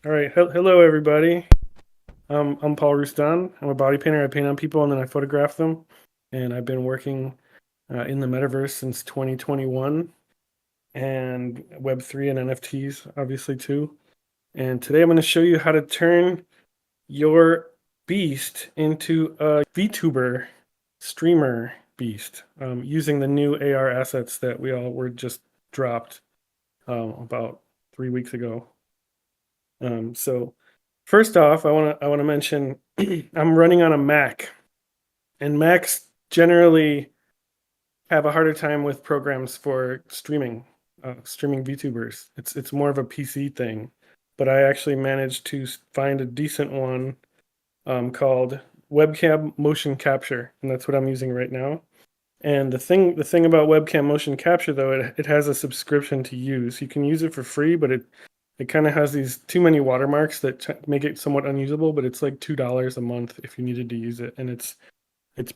All right, hello everybody. I'm Paul Rustan. I'm a body painter. I paint on people and then I photograph them. And I've been working in the metaverse since 2021 and Web3 and NFTs, obviously, too. And today I'm going to show you how to turn your beast into a VTuber streamer beast using the new AR assets that we all were just dropped about 3 weeks ago. So first off, I want to mention I'm running on a Mac, and Macs generally have a harder time with programs for streaming VTubers. It's more of a PC thing, but I actually managed to find a decent one called Webcam Motion Capture, and that's what I'm using right now. And the thing about webcam motion capture though, it has a subscription to use. You can use it for free, but it kind of has these too many watermarks that make it somewhat unusable, but it's like $2 a month if you needed to use it, and it's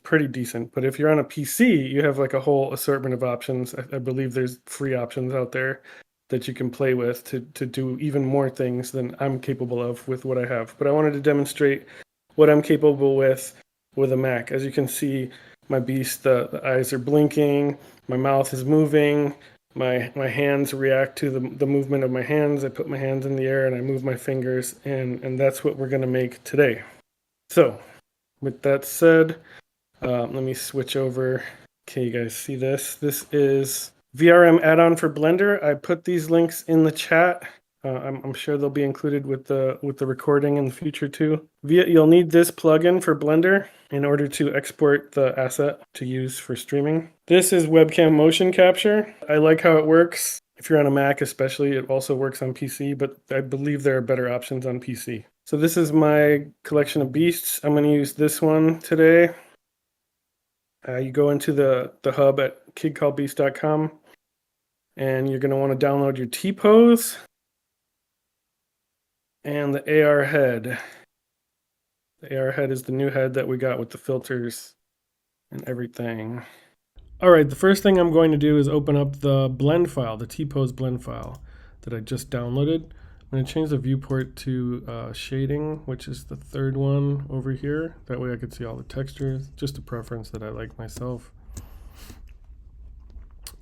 pretty decent. But if you're on a PC, you have like a whole assortment of options. I believe there's free options out there that you can play with to do even more things than I'm capable of with what I have. But I wanted to demonstrate what I'm capable with a Mac. As you can see, my beast, the eyes are blinking, my mouth is moving, my hands react to the movement of my hands. I put my hands in the air and I move my fingers, and that's what we're gonna make today. So with that said, let me switch over. Okay, you guys see this? This is VRM add-on for Blender. I put these links in the chat. I'm sure they'll be included with the recording in the future too. You'll need this plugin for Blender in order to export the asset to use for streaming. This is webcam motion capture. I like how it works. If you're on a Mac especially, it also works on PC, but I believe there are better options on PC. So this is my collection of beasts. I'm going to use this one today. You go into the hub at kidcallbeast.com and you're going to want to download your T-pose and the AR head. The AR head is the new head that we got with the filters and everything. All right, the first thing I'm going to do is open up the blend file, the T-pose blend file that I just downloaded. I'm going to change the viewport to shading, which is the third one over here. That way I can see all the textures, just a preference that I like myself.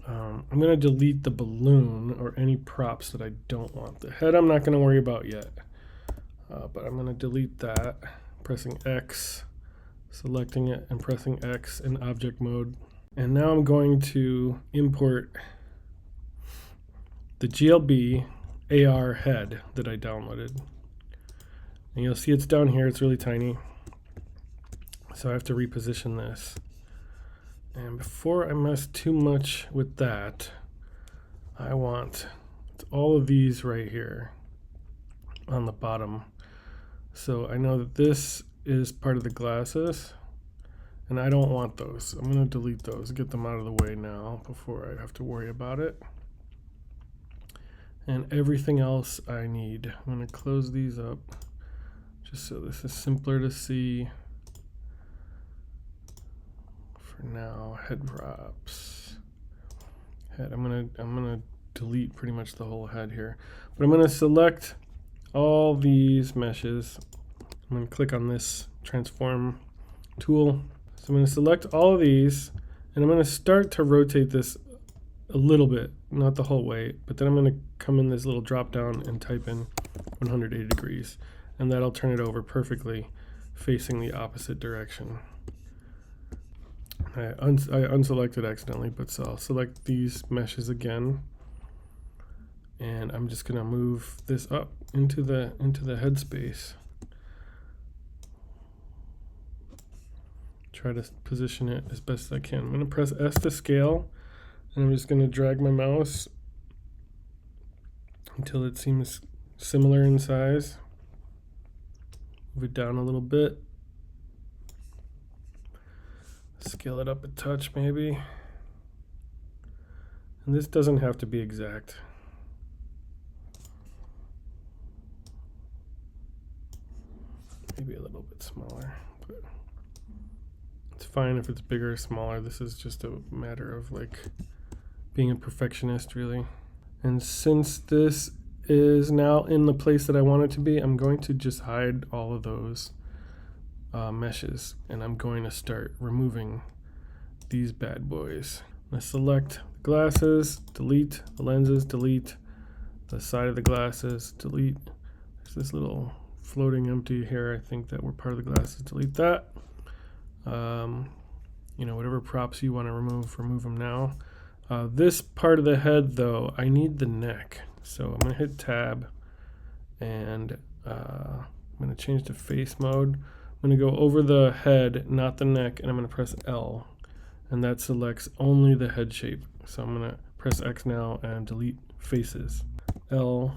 I'm going to delete the balloon or any props that I don't want. The head I'm not going to worry about yet, but I'm going to delete that, pressing X, selecting it and pressing X in object mode. And now I'm going to import the GLB AR head that I downloaded. And you'll see it's down here, it's really tiny. So I have to reposition this. And before I mess too much with that, I want all of these right here on the bottom. So I know that this is part of the glasses, and I don't want those. I'm going to delete those, get them out of the way now before I have to worry about it. And everything else I need. I'm going to close these up just so this is simpler to see. For now, head props. Head. I'm gonna delete pretty much the whole head here, but I'm gonna select all these meshes. I'm gonna click on this transform tool. So I'm gonna select all of these, and I'm gonna start to rotate this a little bit, not the whole way, but then I'm gonna come in this little drop down and type in 180 degrees, and that'll turn it over perfectly, facing the opposite direction. I unselected accidentally, but so I'll select these meshes again, and I'm just gonna move this up into the headspace. Try to position it as best as I can. I'm gonna press S to scale, and I'm just gonna drag my mouse until it seems similar in size. Move it down a little bit. Scale it up a touch maybe. And this doesn't have to be exact. Maybe a little bit smaller, but it's fine if it's bigger or smaller. This is just a matter of like being a perfectionist really. And since this is now in the place that I want it to be, I'm going to just hide all of those meshes, and I'm going to start removing these bad boys. Let's select glasses, delete the lenses, delete the side of the glasses, delete. There's this little floating empty here. I think that we're part of the glasses. Delete that. Whatever props you want to remove them now. This part of the head, though, I need the neck. So I'm going to hit tab, and I'm going to change to face mode. I'm going to go over the head, not the neck, and I'm going to press L. And that selects only the head shape. So I'm going to press X now and delete faces. L,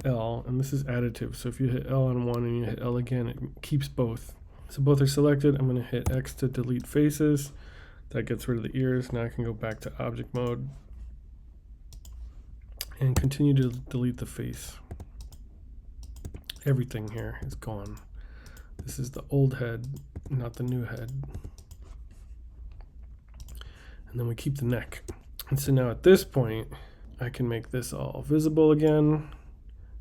L, and this is additive. So if you hit L on one and you hit L again, it keeps both. So both are selected. I'm going to hit X to delete faces. That gets rid of the ears. Now I can go back to object mode and continue to delete the face. Everything here is gone. This is the old head, not the new head. And then we keep the neck. And so now at this point, I can make this all visible again.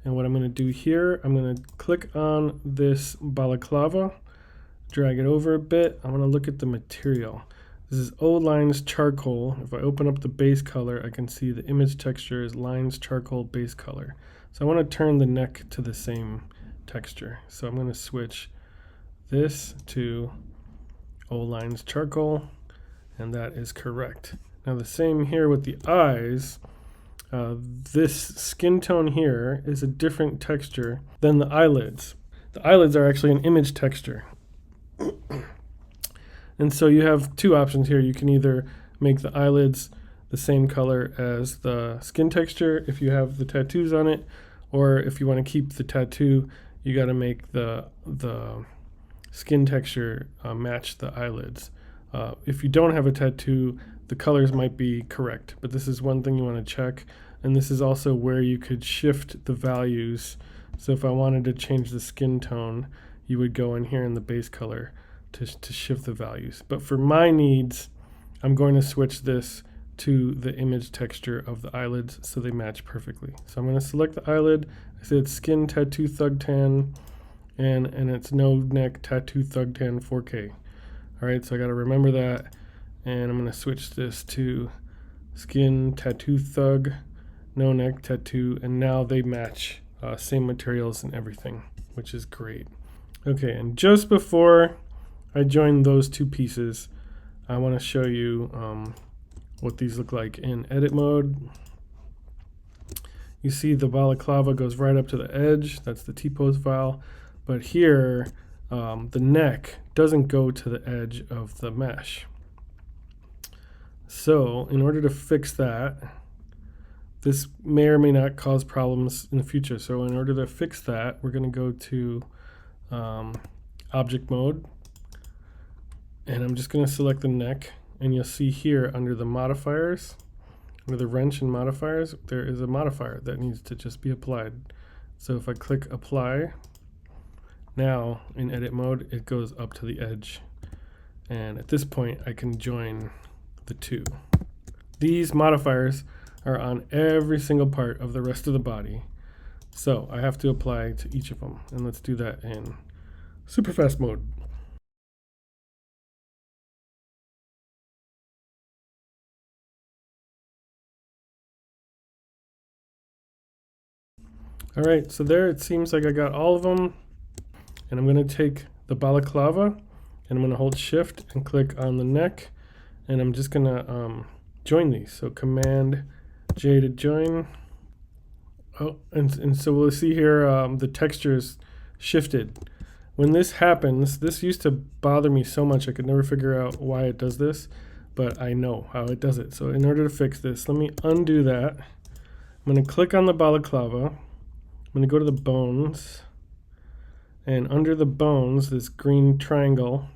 And what I'm going to do here, I'm going to click on this balaclava, drag it over a bit. I'm going to look at the material. This is O lines charcoal. If I open up the base color, I can see the image texture is lines charcoal base color. So I want to turn the neck to the same texture. So I'm going to switch this to O lines charcoal, and that is correct. Now the same here with the eyes. This skin tone here is a different texture than the eyelids. The eyelids are actually an image texture. And so you have two options here. You can either make the eyelids the same color as the skin texture if you have the tattoos on it, or if you want to keep the tattoo, you got to make the skin texture match the eyelids. If you don't have a tattoo, the colors might be correct, but this is one thing you want to check. And this is also where you could shift the values. So if I wanted to change the skin tone, you would go in here in the base color to shift the values. But for my needs, I'm going to switch this to the image texture of the eyelids so they match perfectly. So I'm going to select the eyelid. I say it's skin tattoo thug tan, and it's no neck tattoo thug tan 4K. All right, so I got to remember that, and I'm going to switch this to skin tattoo thug, no neck tattoo, and now they match, same materials and everything, which is great. Okay, and just before I join those two pieces, I want to show you what these look like in edit mode. You see the balaclava goes right up to the edge. That's the T-pose file. But here, the neck doesn't go to the edge of the mesh. So in order to fix that, this may or may not cause problems in the future. So in order to fix that, we're going to go to object mode. And I'm just going to select the neck. And you'll see here under the modifiers, under the wrench and modifiers, there is a modifier that needs to just be applied. So if I click apply, now in edit mode, it goes up to the edge. And at this point, I can join the two. These modifiers are on every single part of the rest of the body. So I have to apply to each of them. And let's do that in super fast mode. All right, so there it seems like I got all of them. And I'm going to take the balaclava and I'm going to hold shift and click on the neck. And I'm just going to join these. So Command J to join. Oh, and so we'll see here the texture is shifted. When this happens, this used to bother me so much I could never figure out why it does this, but I know how it does it. So in order to fix this, let me undo that. I'm going to click on the balaclava. I'm going to go to the bones, and under the bones, this green triangle,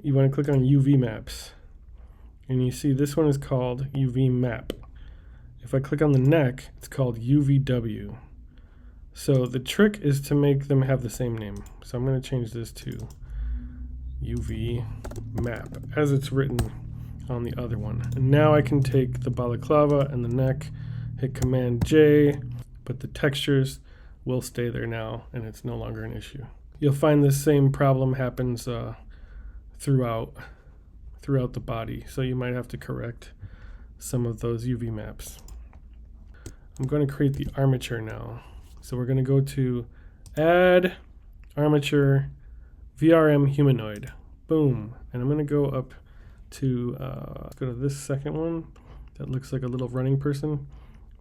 you want to click on UV maps. And you see this one is called UV map. If I click on the neck, it's called UVW. So the trick is to make them have the same name. So I'm going to change this to UV map as it's written on the other one. And now I can take the balaclava and the neck, hit Command J, but the textures will stay there now, and it's no longer an issue. You'll find this same problem happens throughout the body, so you might have to correct some of those UV maps. I'm going to create the armature now. So we're going to go to Add Armature VRM Humanoid. Boom. And I'm going to go up to go to this second one that looks like a little running person.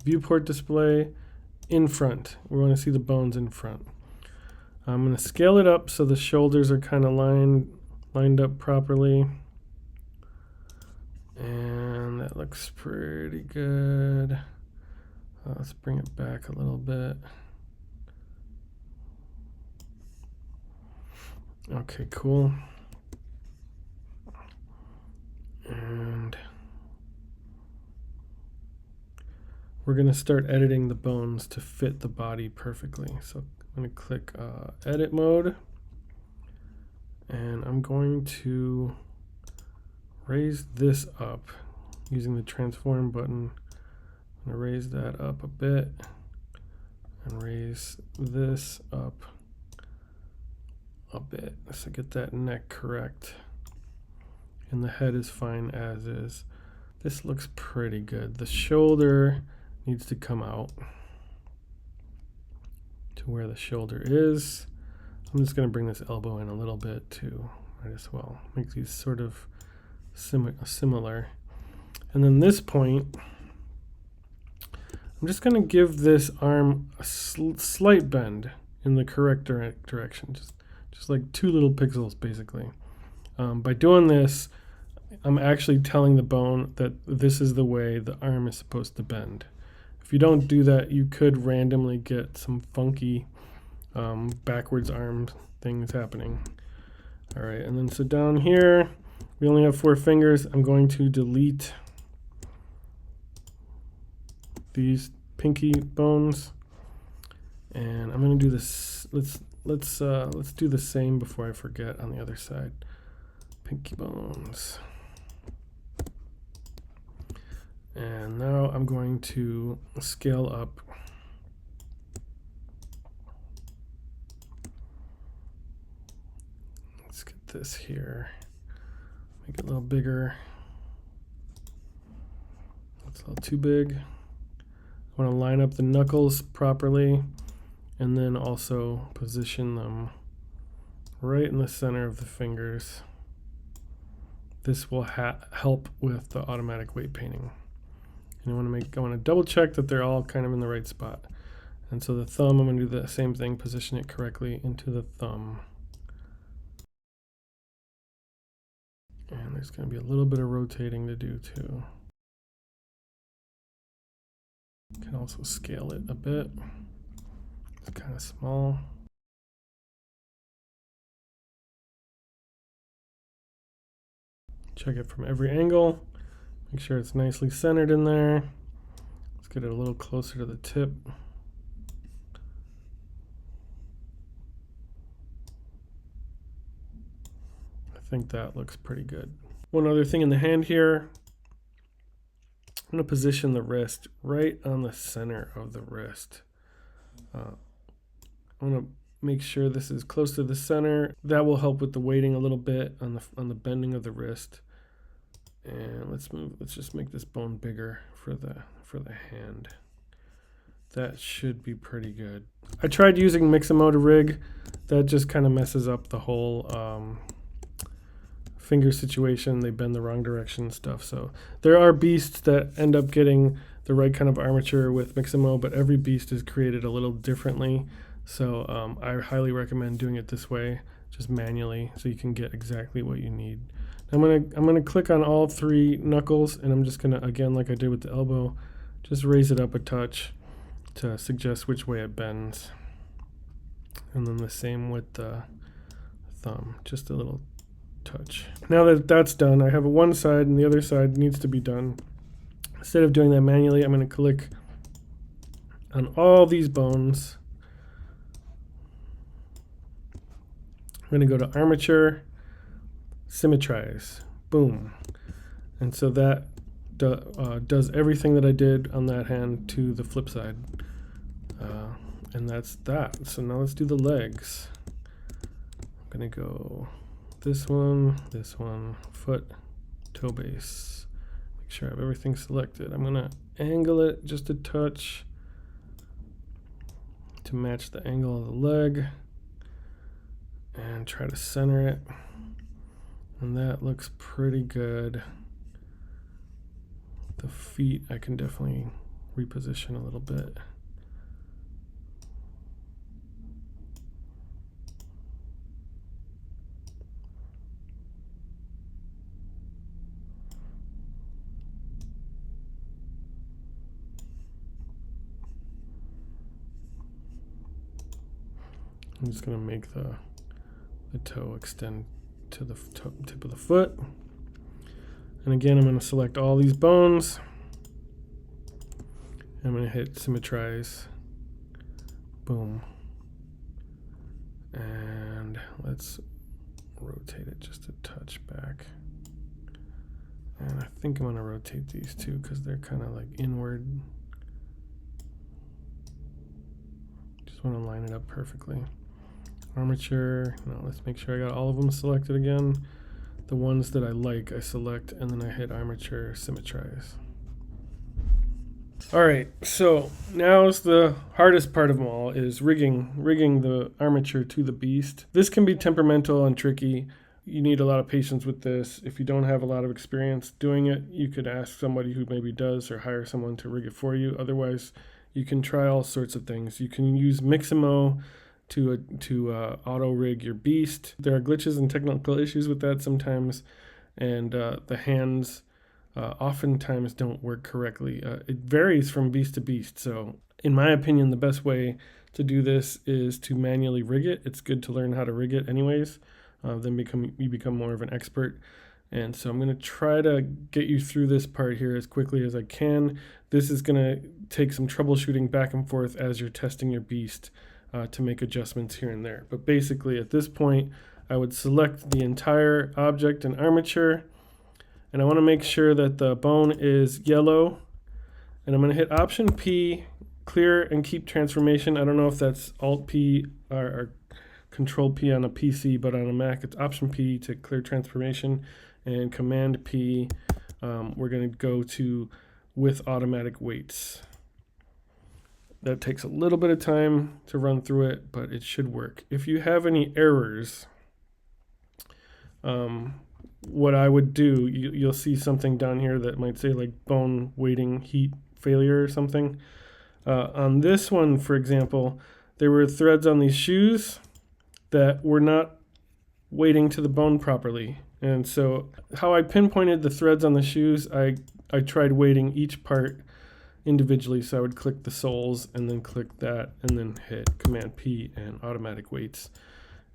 Viewport display in front. We want to see the bones in front. I'm going to scale it up so the shoulders are kind of lined up properly. And that looks pretty good. Let's bring it back a little bit. Okay, cool. And we're going to start editing the bones to fit the body perfectly. So I'm going to click edit mode. And I'm going to raise this up using the transform button. I'm going to raise that up a bit and raise this up a bit so get that neck correct. And the head is fine as is. This looks pretty good. The shoulder needs to come out to where the shoulder is. I'm just going to bring this elbow in a little bit too. Might as well make these sort of similar. And then this point, I'm just going to give this arm a slight bend in the correct direction, just like 2 little pixels basically. By doing this, I'm actually telling the bone that this is the way the arm is supposed to bend. If you don't do that, you could randomly get some funky backwards arm things happening. All right, and then so down here, we only have 4 fingers. I'm going to delete these pinky bones, and I'm going to do this. Let's do the same before I forget on the other side. Pinky bones. And now I'm going to scale up. Let's get this here. Make it a little bigger. That's a little too big. I want to line up the knuckles properly and then also position them right in the center of the fingers. This will help with the automatic weight painting. And I want to double check that they're all kind of in the right spot. And so the thumb, I'm going to do the same thing, position it correctly into the thumb. And there's going to be a little bit of rotating to do too. You can also scale it a bit. It's kind of small. Check it from every angle. Make sure it's nicely centered in there. Let's get it a little closer to the tip. I think that looks pretty good. One other thing in the hand here, I'm going to position the wrist right on the center of the wrist. I want to make sure this is close to the center. That will help with the weighting a little bit on the bending of the wrist. And let's just make this bone bigger for the hand. That should be pretty good. I tried using Mixamo to rig. That just kind of messes up the whole finger situation. They bend the wrong direction and stuff. So there are beasts that end up getting the right kind of armature with Mixamo, but every beast is created a little differently. So I highly recommend doing it this way, just manually, so you can get exactly what you need. I'm gonna click on all 3 knuckles, and I'm just gonna, again, like I did with the elbow, just raise it up a touch to suggest which way it bends. And then the same with the thumb, just a little touch. Now that that's done, I have one side and the other side needs to be done. Instead of doing that manually, I'm gonna click on all these bones. I'm gonna go to Armature, Symmetrize, boom. And so that does everything that I did on that hand to the flip side. And that's that. So now let's do the legs. I'm gonna go this one, foot, toe base. Make sure I have everything selected. I'm gonna angle it just a touch to match the angle of the leg and try to center it. And that looks pretty good. The feet I can definitely reposition a little bit. I'm just going to make the toe extend to the tip of the foot. And again, I'm going to select all these bones. I'm going to hit symmetrize. Boom. And let's rotate it just a touch back. And I think I'm going to rotate these two because they're kind of like inward. Just want to line it up perfectly. Armature, now let's make sure I got all of them selected again. The ones that I like, I select, and then I hit armature, symmetrize. All right, so now's the hardest part of them all, is rigging the armature to the beast. This can be temperamental and tricky. You need a lot of patience with this. If you don't have a lot of experience doing it, you could ask somebody who maybe does, or hire someone to rig it for you. Otherwise, you can try all sorts of things. You can use Mixamo to auto rig your beast. There are glitches and technical issues with that sometimes, and the hands oftentimes don't work correctly. It varies from beast to beast. So in my opinion, the best way to do this is to manually rig it. It's good to learn how to rig it anyways. Then you become more of an expert. And so I'm going to try to get you through this part here as quickly as I can. This is going to take some troubleshooting back and forth as you're testing your beast to make adjustments here and there. But basically at this point, I would select the entire object and armature, and I want to make sure that the bone is yellow. And I'm going to hit Option P, clear and keep transformation. I don't know if that's Alt P or Control P on a PC, but on a Mac it's Option P to clear transformation, and Command P, we're going to go to with automatic weights. That takes a little bit of time to run through it, but it should work. If you have any errors, what I would do, you'll see something down here that might say like bone weighting heat failure or something. On this one, for example, there were threads on these shoes that were not weighting to the bone properly. And so how I pinpointed the threads on the shoes, I tried weighting each part individually. So I would click the soles and then click that and then hit Command P and automatic weights.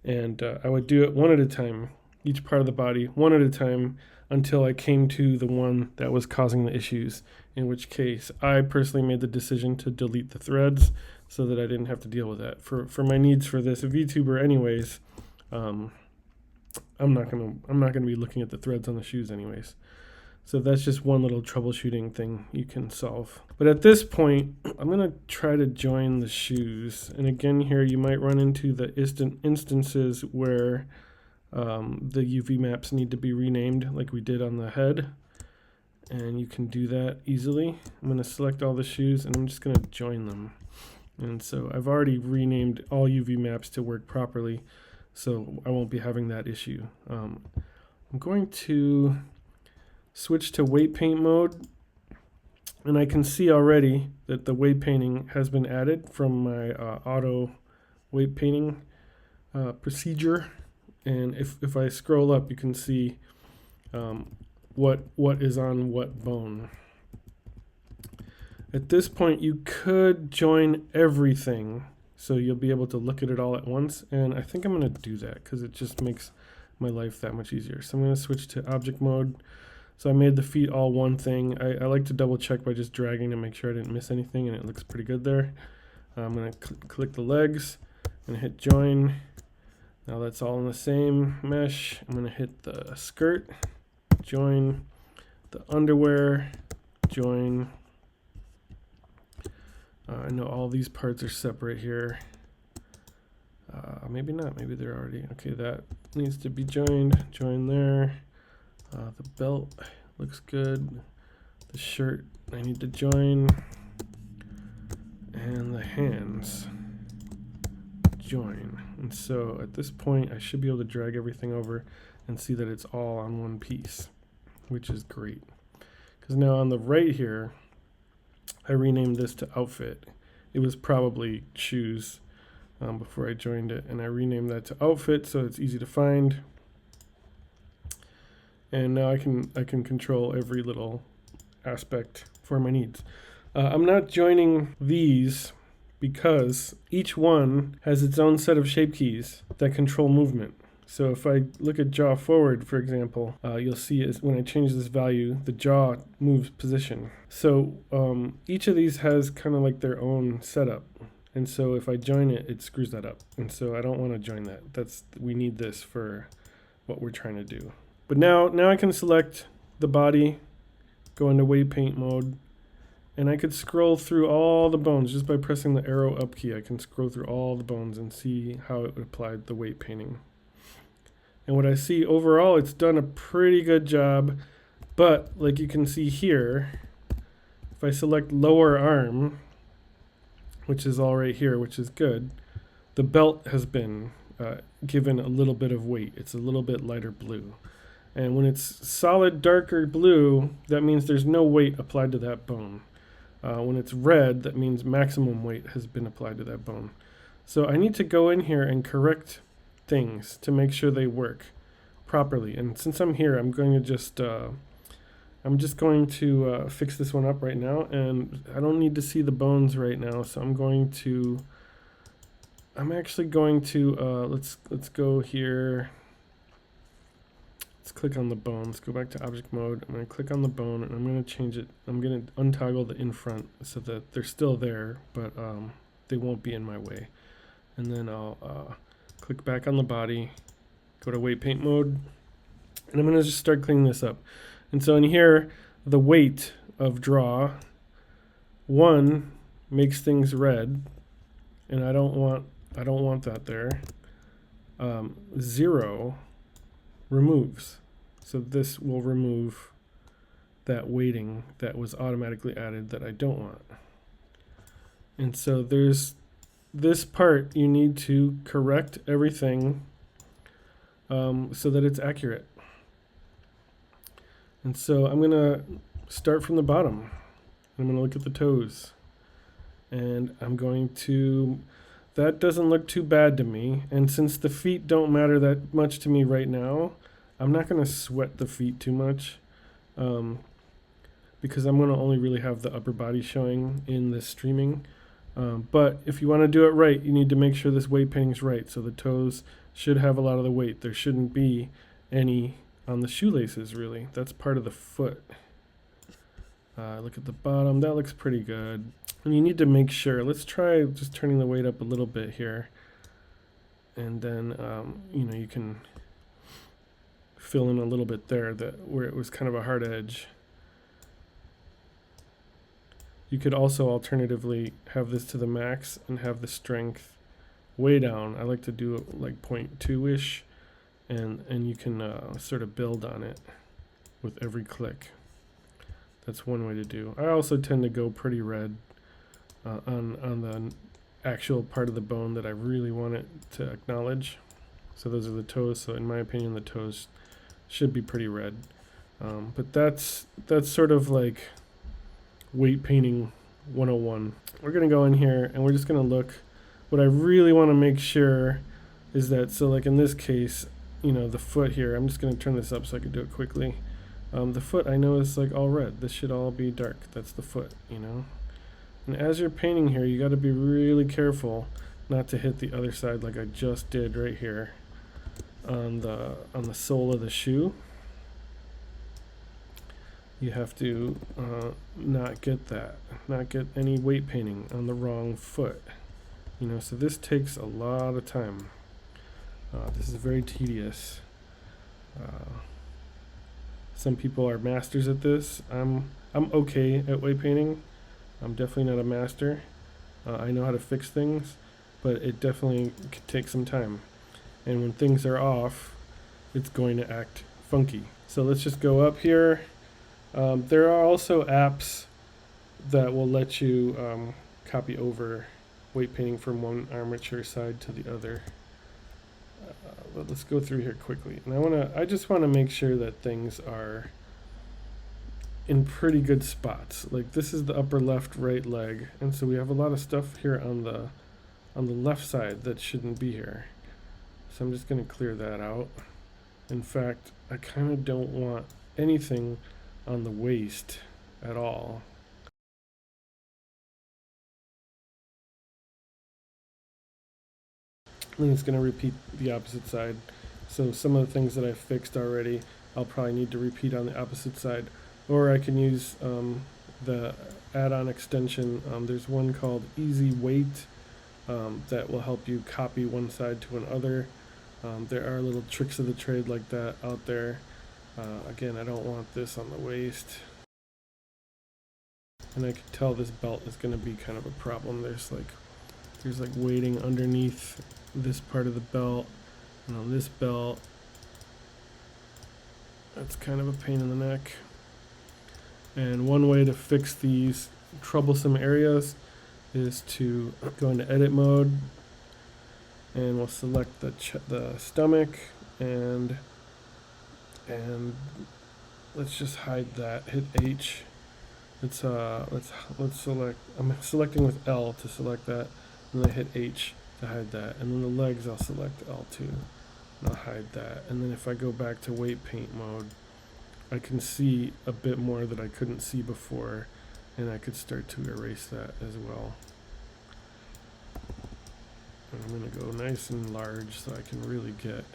And I would do it one at a time, each part of the body, one at a time, until I came to the one that was causing the issues, in which case I personally made the decision to delete the threads so that I didn't have to deal with that. For my needs for this VTuber anyways, I'm not gonna be looking at the threads on the shoes anyways. So that's just one little troubleshooting thing you can solve. But at this point, I'm going to try to join the shoes. And again, here you might run into the instances where the UV maps need to be renamed like we did on the head. And you can do that easily. I'm going to select all the shoes and I'm just going to join them. And so I've already renamed all UV maps to work properly, so I won't be having that issue. I'm going to switch to weight paint mode, and I can see already that the weight painting has been added from my auto weight painting procedure. And if I scroll up, you can see what is on what bone. At this point, you could join everything, so you'll be able to look at it all at once. And I think I'm going to do that because it just makes my life that much easier. So I'm going to switch to object mode. So I made the feet all one thing. I like to double check by just dragging to make sure I didn't miss anything, and it looks pretty good there. I'm going to click the legs and hit join. Now that's all in the same mesh. I'm going to hit the skirt, join, the underwear, join, I know all these parts are separate here. Maybe not, maybe they're already, okay, that needs to be joined, join there. The belt looks good. The shirt I need to join. And the hands join. And so at this point, I should be able to drag everything over and see that it's all on one piece, which is great. Because now on the right here, I renamed this to outfit. It was probably shoes before I joined it, and I renamed that to outfit so it's easy to find. And now I can control every little aspect for my needs. I'm not joining these because each one has its own set of shape keys that control movement. So if I look at jaw forward, for example, you'll see is when I change this value, the jaw moves position. So each of these has kind of like their own setup. And so if I join it, it screws that up. And so I don't want to join that. We need this for what we're trying to do. But now I can select the body, go into weight paint mode, and I could scroll through all the bones just by pressing the arrow up key. I can scroll through all the bones and see how it would apply the weight painting. And what I see overall, it's done a pretty good job. But like you can see here, if I select lower arm, which is all right here, which is good, the belt has been given a little bit of weight. It's a little bit lighter blue. And when it's solid darker blue, that means there's no weight applied to that bone. When it's red, that means maximum weight has been applied to that bone. So I need to go in here and correct things to make sure they work properly. And since I'm here, I'm going to just fix this one up right now, and I don't need to see the bones right now, so I'm actually going to let's go here. Let's click on the bone. Let's go back to object mode. I'm going to click on the bone, and I'm going to change it. I'm going to untoggle the in front so that they're still there, but they won't be in my way. And then I'll click back on the body, go to weight paint mode, and I'm going to just start cleaning this up. And so in here, the weight of draw 1 makes things red, and I don't want that there. 0 removes. So this will remove that weighting that was automatically added that I don't want. And so there's this part you need to correct everything so that it's accurate. And so I'm going to start from the bottom. I'm going to look at the toes. And I'm going to, that doesn't look too bad to me. And since the feet don't matter that much to me right now, I'm not going to sweat the feet too much because I'm going to only really have the upper body showing in this streaming. But if you want to do it right, you need to make sure this weight painting is right. So the toes should have a lot of the weight. There shouldn't be any on the shoelaces, really. That's part of the foot. Look at the bottom. That looks pretty good. And you need to make sure. Let's try just turning the weight up a little bit here. And then, you can fill in a little bit there where it was kind of a hard edge. You could also alternatively have this to the max and have the strength way down. I like to do it like 0.2-ish, and you can sort of build on it with every click. That's one way to do. I also tend to go pretty red on the actual part of the bone that I really want it to acknowledge. So those are the toes. So in my opinion, the toes should be pretty red. But that's sort of like weight painting 101. We're going to go in here and we're just going to look. What I really want to make sure is that, so like in this case, the foot here, I'm just going to turn this up so I can do it quickly. The foot I know is like all red. This should all be dark. That's the foot, And as you're painting here, you got to be really careful not to hit the other side like I just did right here on the sole of the shoe. You have to not get any weight painting on the wrong foot. So this takes a lot of time. This is very tedious. Some people are masters at this. I'm okay at weight painting. I'm definitely not a master. I know how to fix things, but it definitely could take some time. And when things are off, it's going to act funky. So let's just go up here. There are also apps that will let you copy over weight painting from one armature side to the other. But let's go through here quickly. And I just want to make sure that things are in pretty good spots. Like this is the upper left right leg, and so we have a lot of stuff here on the left side that shouldn't be here. So I'm just going to clear that out. In fact, I kind of don't want anything on the waist at all. And it's going to repeat the opposite side. So some of the things that I fixed already, I'll probably need to repeat on the opposite side. Or I can use the add-on extension. There's one called Easy Weight that will help you copy one side to another. There are little tricks of the trade like that out there. Again, I don't want this on the waist. And I can tell this belt is going to be kind of a problem. There's like weighting underneath this part of the belt, and on this belt, that's kind of a pain in the neck. And one way to fix these troublesome areas is to go into edit mode, and we'll select the stomach, and let's just hide that. Hit H. Let's select. I'm selecting with L to select that, and then I hit H to hide that, and then the legs I'll select L2, and I'll hide that. And then if I go back to weight paint mode, I can see a bit more that I couldn't see before, and I could start to erase that as well. And I'm going to go nice and large so I can really get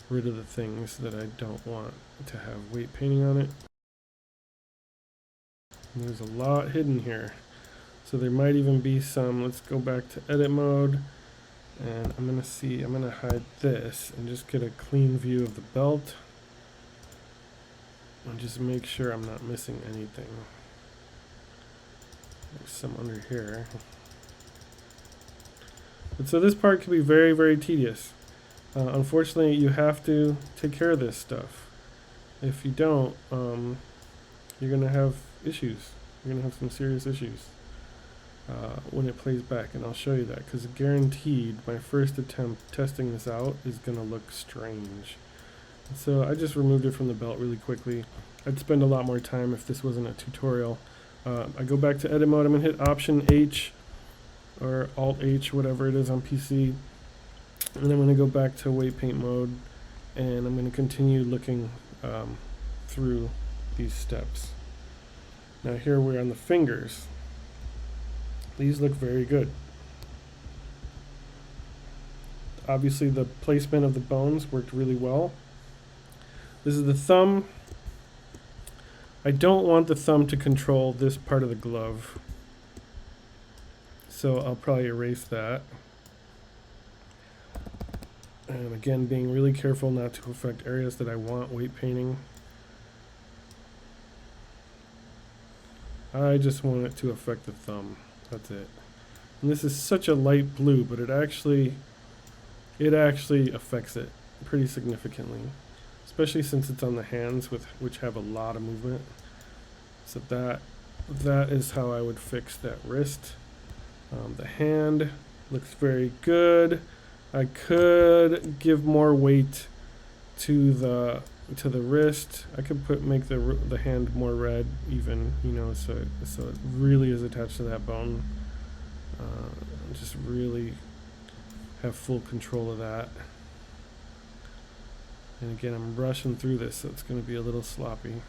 rid of the things that I don't want to have weight painting on it. And there's a lot hidden here. So there might even be some. Let's go back to edit mode, and I'm going to hide this and just get a clean view of the belt. And just make sure I'm not missing anything. There's some under here. And so this part can be very, very tedious. Unfortunately, you have to take care of this stuff. If you don't, you're going to have issues. You're going to have some serious issues when it plays back. And I'll show you that, because guaranteed my first attempt testing this out is going to look strange. So I just removed it from the belt really quickly. I'd spend a lot more time if this wasn't a tutorial. I go back to edit mode. I'm going to hit Option H or Alt H, whatever it is on PC. And I'm going to go back to weight paint mode, and I'm going to continue looking through these steps. Now here we're on the fingers. These look very good. Obviously the placement of the bones worked really well. This is the thumb. I don't want the thumb to control this part of the glove, so I'll probably erase that. And again, being really careful not to affect areas that I want weight painting. I just want it to affect the thumb. That's it. And this is such a light blue, but it actually affects it pretty significantly, especially since it's on the hands, which have a lot of movement. So that is how I would fix that wrist. The hand looks very good. I could give more weight to the wrist. I could make the hand more red, even, so it really is attached to that bone. Just really have full control of that. And again, I'm rushing through this, so it's going to be a little sloppy.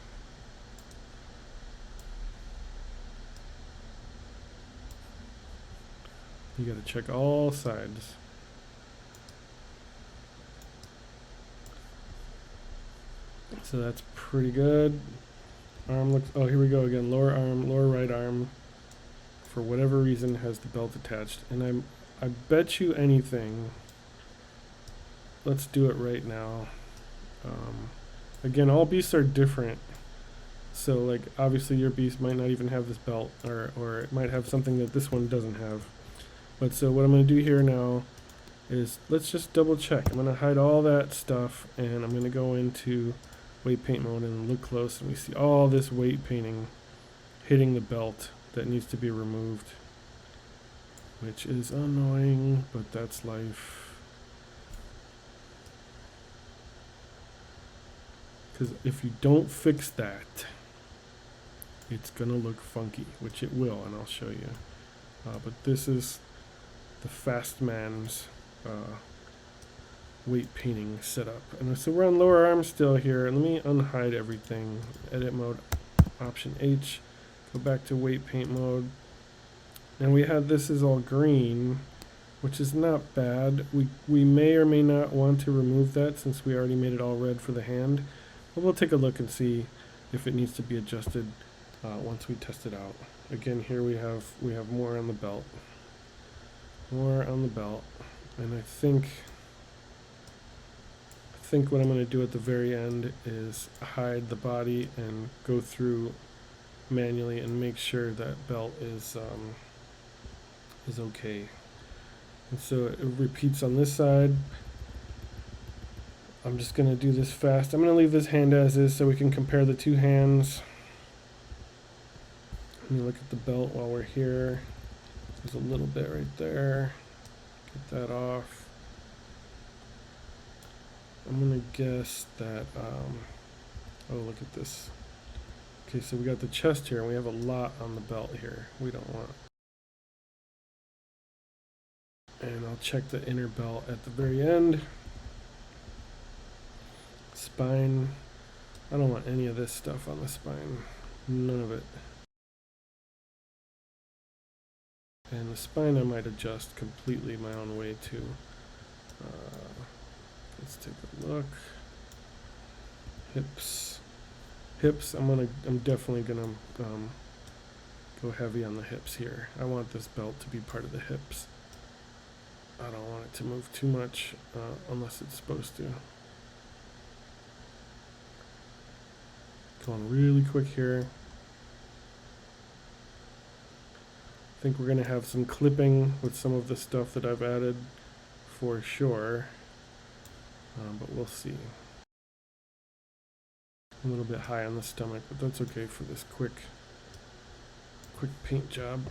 You got to check all sides. So that's pretty good. Arm looks, oh, here we go again. Lower arm, lower right arm, for whatever reason, has the belt attached. And I bet you anything, let's do it right now. Again, all beasts are different. So like, obviously your beast might not even have this belt, or it might have something that this one doesn't have. But so what I'm going to do here now is let's just double check. I'm going to hide all that stuff, and I'm going to go into weight paint mode and look close, and we see all this weight painting hitting the belt that needs to be removed, which is annoying, but that's life. Because if you don't fix that, it's gonna look funky, which it will, and I'll show you. But this is the Fast Man's weight painting setup. And so we're on lower arm still here. Let me unhide everything. Edit mode, Option H. Go back to weight paint mode. And we had this is all green, which is not bad. We may or may not want to remove that since we already made it all red for the hand. But we'll take a look and see if it needs to be adjusted once we test it out. Again, here we have more on the belt. More on the belt. And I think what I'm going to do at the very end is hide the body and go through manually and make sure that belt is okay. And so it repeats on this side. I'm just going to do this fast. I'm going to leave this hand as is so we can compare the two hands. Let me look at the belt while we're here. There's a little bit right there. Get that off. I'm going to guess that, oh, look at this. Okay, so we got the chest here, and we have a lot on the belt here. We don't want. And I'll check the inner belt at the very end. Spine. I don't want any of this stuff on the spine. None of it. And the spine I might adjust completely my own way too. Let's take a look. Hips. I'm definitely gonna go heavy on the hips here. I want this belt to be part of the hips. I don't want it to move too much unless it's supposed to. Going really quick here. I think we're going to have some clipping with some of the stuff that I've added for sure, but we'll see. A little bit high on the stomach, but that's okay for this quick paint job.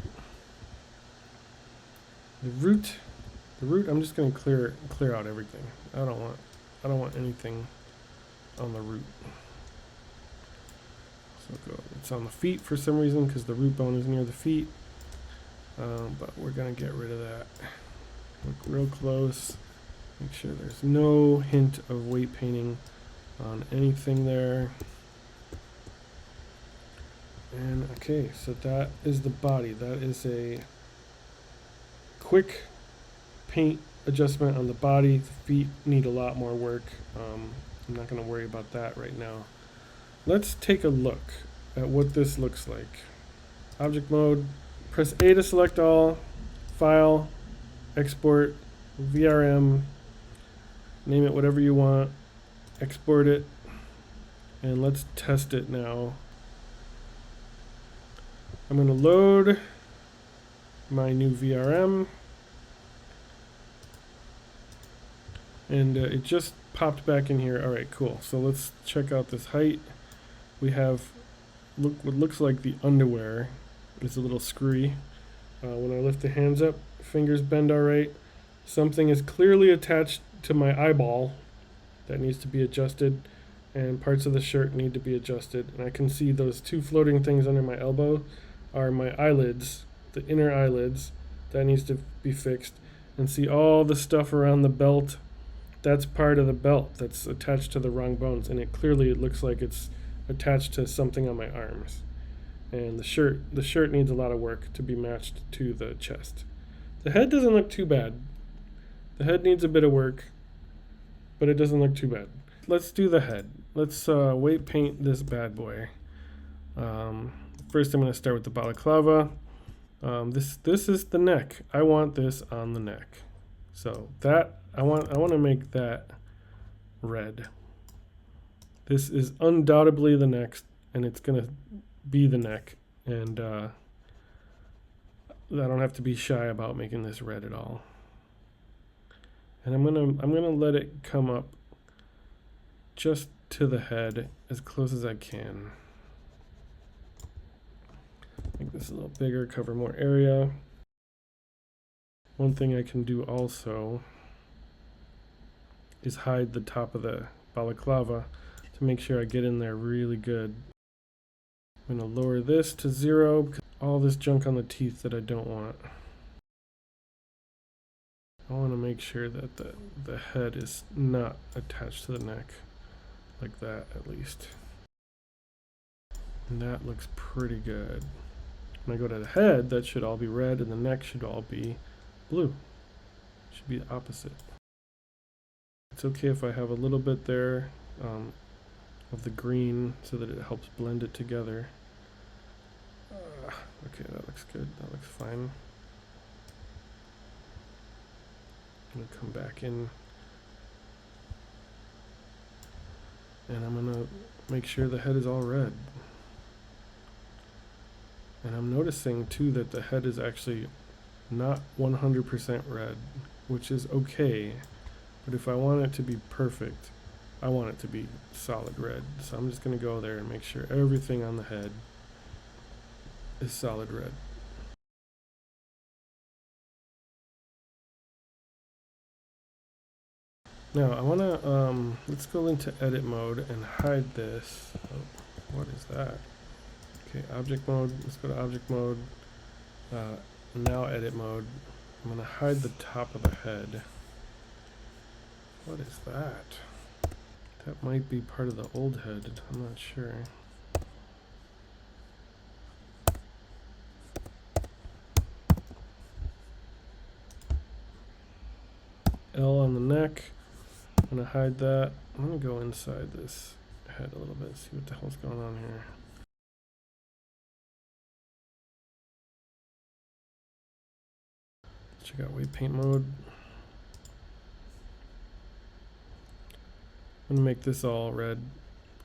The root, I'm just going to clear out everything. I don't want anything on the root. So it's on the feet for some reason because the root bone is near the feet. But we're going to get rid of that. Look real close. Make sure there's no hint of weight painting on anything there. And okay, so that is the body. That is a quick paint adjustment on the body. The feet need a lot more work. I'm not going to worry about that right now. Let's take a look at what this looks like. Object mode. Press A to select all, file, export, VRM, name it whatever you want, export it, and let's test it now. I'm going to load my new VRM, and it just popped back in here. All right, cool. So let's check out this height. We have what looks like the underwear. It's a little screwy. When I lift the hands up, fingers bend all right. Something is clearly attached to my eyeball that needs to be adjusted, and parts of the shirt need to be adjusted. And I can see those two floating things under my elbow are my eyelids, the inner eyelids. That needs to be fixed. And see all the stuff around the belt. That's part of the belt that's attached to the wrong bones, and it looks like it's attached to something on my arms. And the shirt needs a lot of work to be matched to the chest. The head doesn't look too bad. The head needs a bit of work, but it doesn't look too bad. Let's do the head. Let's weight paint this bad boy. First I'm going to start with the balaclava. This is the neck. I want this on the neck. So that I want to make that red. This is undoubtedly the neck, and it's going to be the neck, and I don't have to be shy about making this red at all. And I'm gonna let it come up just to the head as close as I can. Make this a little bigger, cover more area. One thing I can do also is hide the top of the balaclava to make sure I get in there really good. I'm going to lower this to 0 because all this junk on the teeth that I don't want. I want to make sure that the head is not attached to the neck, like that at least. And that looks pretty good. When I go to the head, that should all be red, and the neck should all be blue. Should be the opposite. It's okay if I have a little bit there of the green so that it helps blend it together. Okay, that looks good. That looks fine. I'm going to come back in and I'm going to make sure the head is all red. And I'm noticing too that the head is actually not 100% red, which is okay. But if I want it to be perfect, I want it to be solid red. So I'm just going to go there and make sure everything on the head is solid red. Now I want to, let's go into edit mode and hide this. Oh, what is that? Okay, object mode, let's go to object mode. Now edit mode. I'm going to hide the top of the head. What is that? That might be part of the old head, I'm not sure. L on the neck. I'm going to hide that. I'm going to go inside this head a little bit, see what the hell's going on here. Check out weight paint mode. I'm going to make this all red.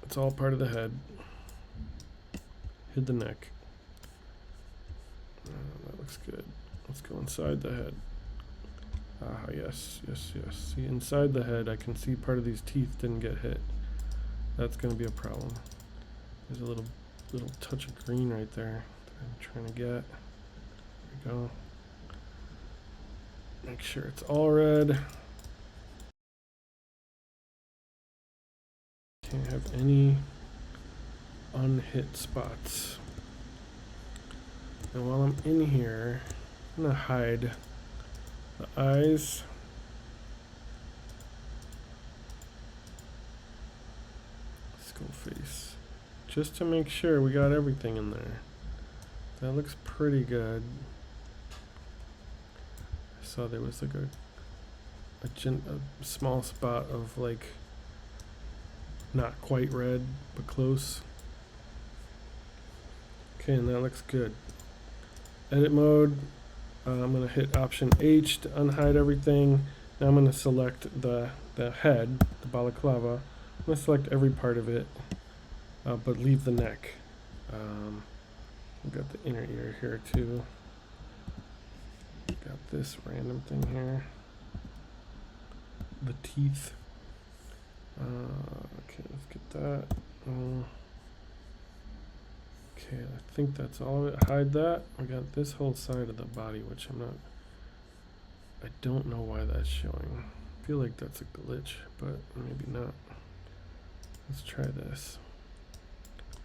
It's all part of the head. Hid the neck. That looks good. Let's go inside the head. Ah, yes, yes, yes. See, inside the head, I can see part of these teeth didn't get hit. That's going to be a problem. There's a little touch of green right there that I'm trying to get. There we go. Make sure it's all red. Can't have any unhit spots. And while I'm in here, I'm going to hide the eyes. Skull face. Just to make sure we got everything in there. That looks pretty good. I saw there was like a small spot of like not quite red, but close. Okay, and that looks good. Edit mode. I'm going to hit Option H to unhide everything. Now I'm going to select the head, the balaclava. I'm going to select every part of it, but leave the neck. We've got the inner ear here too. Got this random thing here. The teeth. Okay, let's get that. Okay, I think that's all of it. Hide that. We got this whole side of the body, which I don't know why that's showing. I feel like that's a glitch, but maybe not. Let's try this.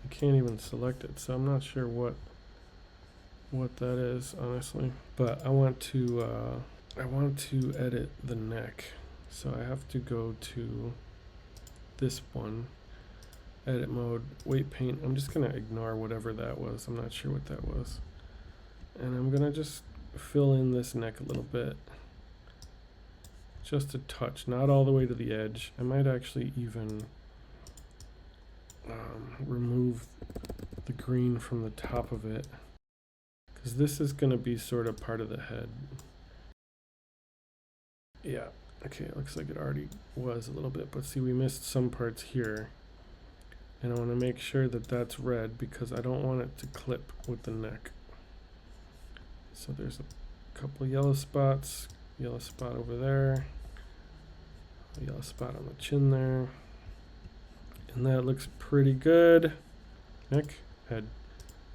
I can't even select it, so I'm not sure what that is, honestly. But I want to edit the neck, so I have to go to this one. Edit mode, weight paint. I'm just gonna ignore whatever that was. I'm not sure what that was. And I'm gonna just fill in this neck a little bit. Just a touch, not all the way to the edge. I might actually even remove the green from the top of it, because this is gonna be sort of part of the head. Yeah, okay, it looks like it already was a little bit, but see, we missed some parts here. And I want to make sure that that's red because I don't want it to clip with the neck. So there's a couple yellow spots, yellow spot over there, a yellow spot on the chin there. And that looks pretty good. Neck, head,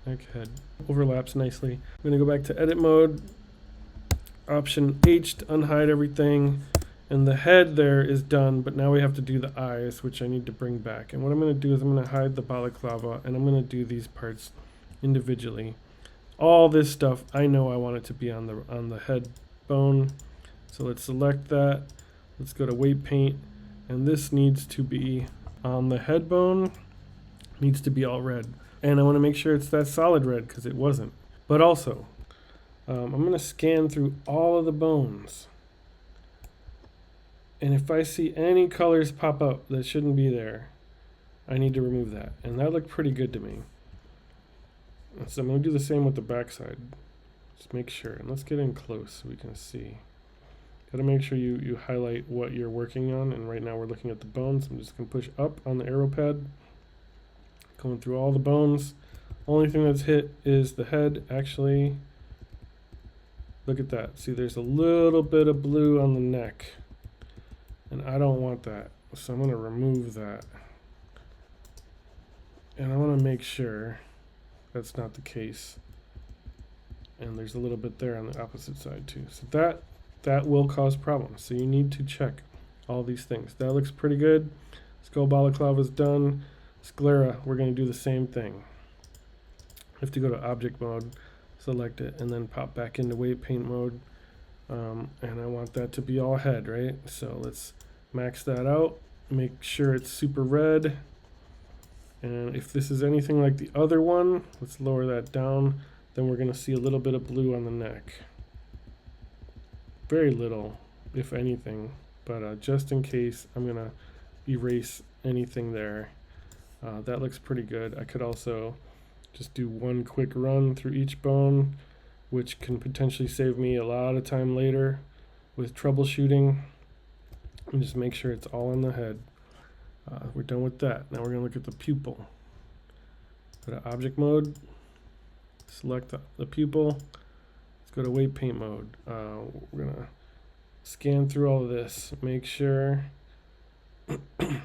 neck, head. Overlaps nicely. I'm gonna go back to edit mode. Option H to unhide everything. And the head there is done, but now we have to do the eyes, which I need to bring back. And what I'm gonna do is I'm gonna hide the balaclava and I'm gonna do these parts individually. All this stuff, I know I want it to be on the head bone. So let's select that. Let's go to weight paint. And this needs to be on the head bone. Needs to be all red. And I want to make sure it's that solid red because it wasn't. But also, I'm going to scan through all of the bones. And if I see any colors pop up that shouldn't be there, I need to remove that. And that looked pretty good to me. So I'm going to do the same with the backside. Just make sure. And let's get in close so we can see. Got to make sure you highlight what you're working on. And right now we're looking at the bones. I'm just going to push up on the arrow pad. Going through all the bones. Only thing that's hit is the head. Actually, look at that. See, there's a little bit of blue on the neck. And I don't want that. So I'm going to remove that. And I want to make sure that's not the case. And there's a little bit there on the opposite side too. So that will cause problems. So you need to check all these things. That looks pretty good. Skull balaclava is done. Sclera, we're going to do the same thing. You have to go to object mode, select it, and then pop back into weight paint mode. And I want that to be all head, right? So let's max that out. Make sure it's super red. And if this is anything like the other one, let's lower that down. Then we're going to see a little bit of blue on the neck. Very little, if anything. But just in case, I'm going to erase anything there. That looks pretty good. I could also just do one quick run through each bone, which can potentially save me a lot of time later with troubleshooting. And just make sure it's all on the head. We're done with that. Now we're going to look at the pupil. Go to object mode, select the pupil. Let's go to weight paint mode. We're going to scan through all of this, make sure the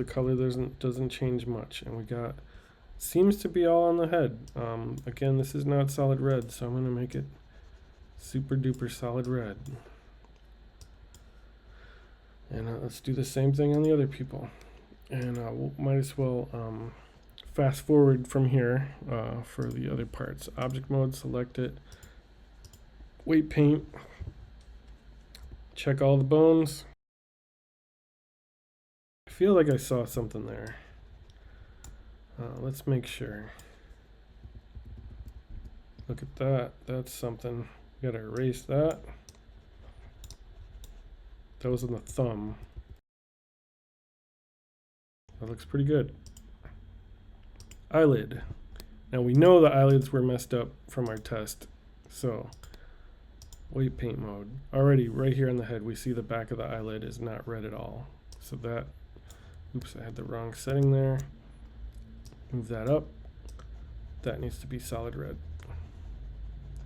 color doesn't change much. And we got, seems to be all on the head. Again, this is not solid red, so I'm going to make it super duper solid red. And let's do the same thing on the other people. And we might as well fast forward from here for the other parts. Object mode, select it. Weight paint. Check all the bones. I feel like I saw something there. Let's make sure. Look at that. That's something. Gotta erase that. That was on the thumb. That looks pretty good. Eyelid. Now we know the eyelids were messed up from our test. So, weight paint mode. Already right here on the head, we see the back of the eyelid is not red at all. So that, oops, I had the wrong setting there. Move that up. That needs to be solid red.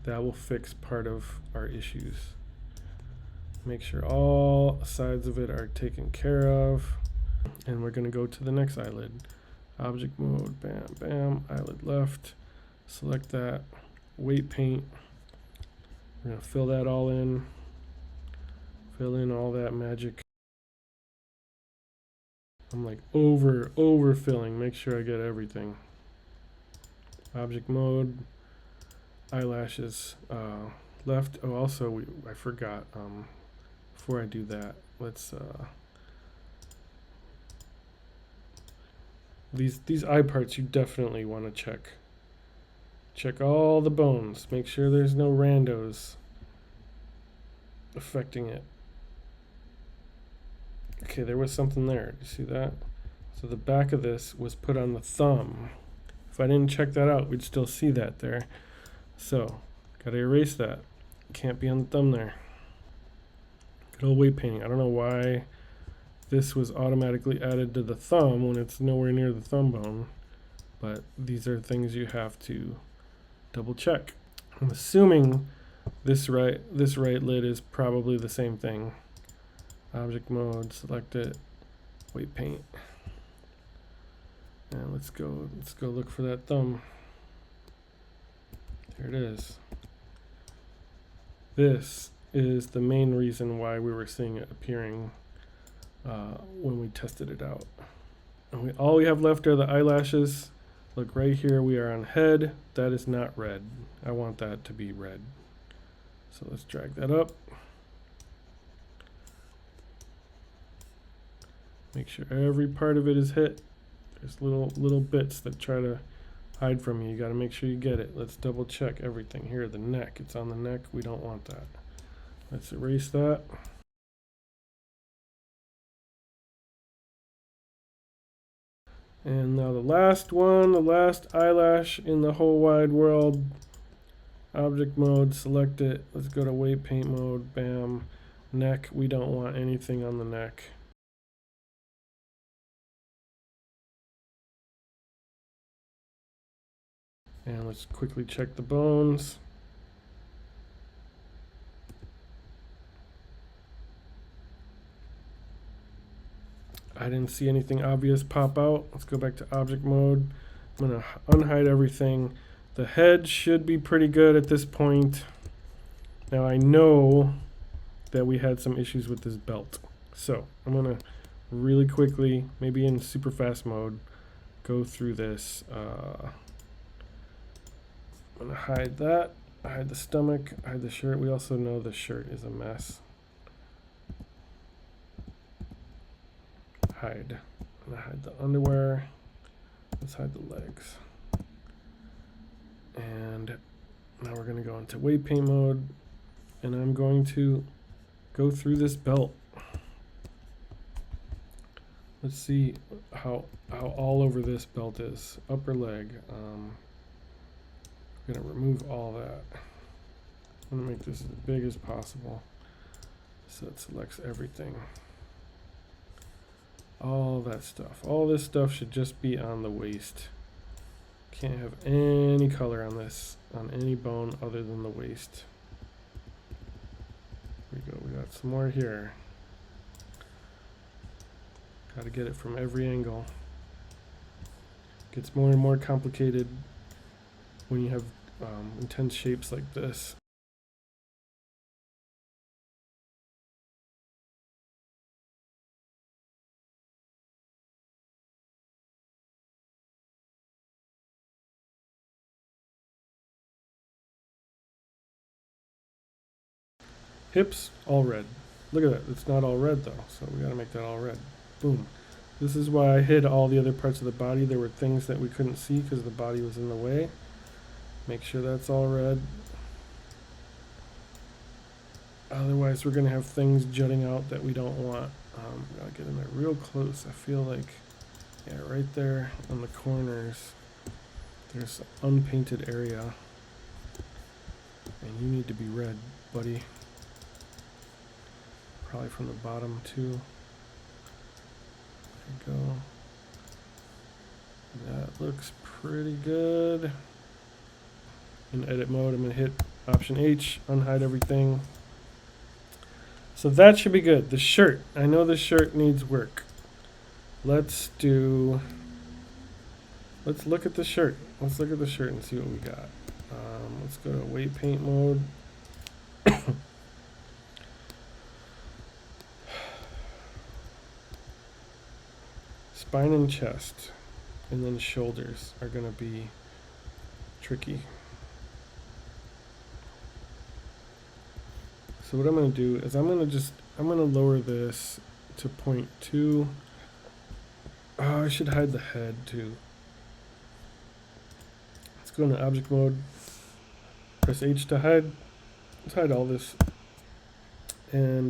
That will fix part of our issues. Make sure all sides of it are taken care of. And we're going to go to the next eyelid. Object mode, bam, bam, eyelid left. Select that, weight paint. We're going to fill that all in. Fill in all that magic. I'm like overfilling. Make sure I get everything. Object mode, eyelashes left. Oh, also, I forgot. Before I do that, let's these eye parts you definitely want to check. Check all the bones. Make sure there's no randos affecting it. Okay, there was something there. You see that? So the back of this was put on the thumb. If I didn't check that out, we'd still see that there. So, gotta erase that. Can't be on the thumb there. Good old weight painting. I don't know why this was automatically added to the thumb when it's nowhere near the thumb bone, but these are things you have to Double check. I'm assuming this right lid is probably the same thing. Object mode, select it, weight paint. And let's go look for that thumb. There it is. This is the main reason why we were seeing it appearing when we tested it out. And all we have left are the eyelashes. Look right here, we are on head. That is not red. I want that to be red. So let's drag that up. Make sure every part of it is hit. There's little bits that try to hide from you. You got to make sure you get it. Let's double check everything. Here, the neck. It's on the neck. We don't want that. Let's erase that. And now the last one, the last eyelash in the whole wide world. Object mode, select it. Let's go to weight paint mode. Bam. Neck. We don't want anything on the neck. And let's quickly check the bones. I didn't see anything obvious pop out. Let's go back to object mode. I'm going to unhide everything. The head should be pretty good at this point. Now I know that we had some issues with this belt. So I'm going to really quickly, maybe in super fast mode, go through this. I'm going to hide that, hide the stomach, hide the shirt. We also know the shirt is a mess. Hide. I'm gonna hide the underwear. Let's hide the legs. And now we're gonna go into weight paint mode, and I'm going to go through this belt. Let's see how all over this belt is. Upper leg. I'm gonna remove all that. I'm gonna make this as big as possible so it selects everything. All that stuff. All this stuff should just be on the waist. Can't have any color on this, on any bone other than the waist. Here we go. We got some more here. Got to get it from every angle. Gets more and more complicated when you have intense shapes like this. Hips, all red. Look at that. It's not all red though, so we got to make that all red. Boom. This is why I hid all the other parts of the body. There were things that we couldn't see because the body was in the way. Make sure that's all red. Otherwise, we're going to have things jutting out that we don't want. Gotta get in there real close. I feel like, yeah, right there on the corners, there's unpainted area. And you need to be red, buddy. Probably from the bottom too. There we go. That looks pretty good. In edit mode, I'm going to hit Option H, unhide everything. So that should be good. The shirt. I know the shirt needs work. Let's look at the shirt. Let's look at the shirt and see what we got. Let's go to weight paint mode. Spine and chest, and then shoulders are going to be tricky. So what I'm going to do is I'm going to lower this to 0.2. Oh, I should hide the head too. Let's go into object mode. Press H to hide. Let's hide all this. And